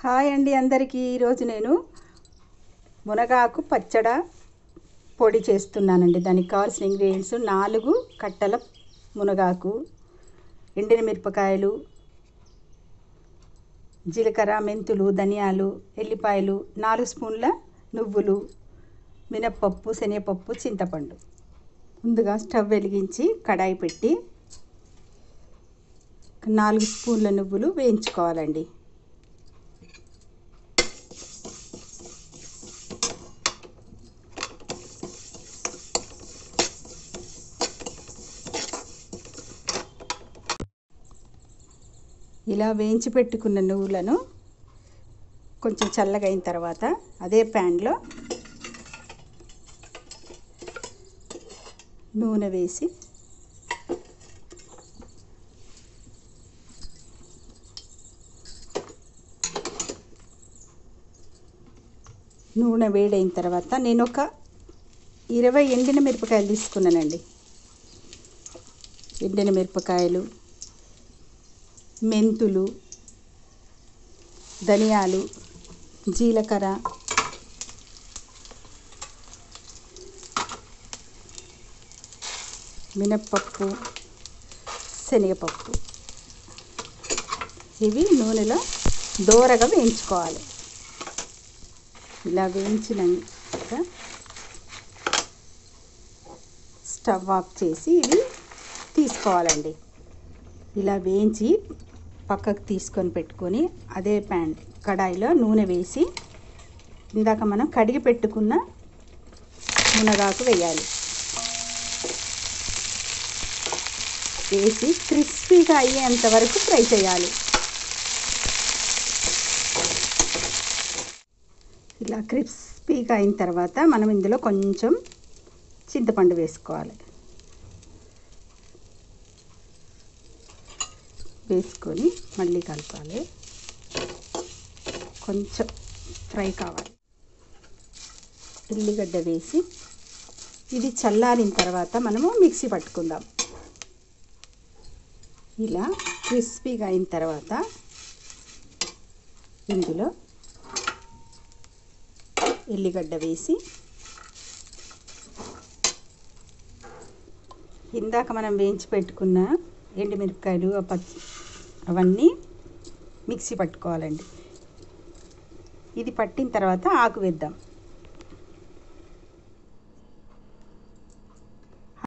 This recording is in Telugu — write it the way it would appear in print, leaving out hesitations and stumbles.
హాయ్ అండి అందరికీ. ఈరోజు నేను మునగాకు పచ్చడ పొడి చేస్తున్నానండి. దానికి కావాల్సిన ఇంగ్రీడియంట్స్ 4 కట్టల మునగాకు, ఎండిన మిరపకాయలు, జీలకర్ర, మెంతులు, ధనియాలు, ఎల్లిపాయలు, 4 స్పూన్ల నువ్వులు, మినప్పప్పు, శనగపప్పు, చింతపండు. ముందుగా స్టవ్ వెలిగించి కడాయి పెట్టి 4 స్పూన్ల నువ్వులు వేయించుకోవాలండి. ఇలా వేయించి పెట్టుకున్న నువ్వులను కొంచెం చల్లగా అయిన తర్వాత అదే ప్యాన్లో నూనె వేసి నూనె వేడైన తర్వాత నేను ఒక 20 ఎండిన మిరపకాయలు తీసుకున్నానండి. ఎండిన మిరపకాయలు, మెంతులు, ధనియాలు, జీలకర్ర, మినప్పప్పు, శనగపప్పు ఇవి నూనెలో దోరగా వేయించుకోవాలి. ఇలా వేయించినాక స్టవ్ ఆఫ్ చేసి ఇవి తీసుకోవాలండి. ఇలా వేయించి పక్కకు తీసుకొని పెట్టుకొని అదే కడాయిలో నూనె వేసి ఇందాక మనం కడిగి పెట్టుకున్న మునగాకు వేయాలి. వేసి క్రిస్పీగా అయ్యేంత వరకు ఫ్రై చేయాలి. ఇలా క్రిస్పీగా అయిన తర్వాత మనం ఇందులో కొంచెం చింతపండు వేసుకోవాలి. వేసుకొని మళ్ళీ కలపాలి. కొంచెం ఫ్రై కావాలి. ఉల్లిగడ్డ వేసి ఇది చల్లారిన తర్వాత మనము మిక్సీ పట్టుకుందాం. ఇలా క్రిస్పీగా అయిన తర్వాత ఇందులో ఉల్లిగడ్డ వేసి ఇందాక మనం వేయించి పెట్టుకున్న ఎండుమిరపకాయలు అవన్నీ మిక్సీ పట్టుకోవాలండి. ఇది పట్టిన తర్వాత ఆకు వేద్దాం.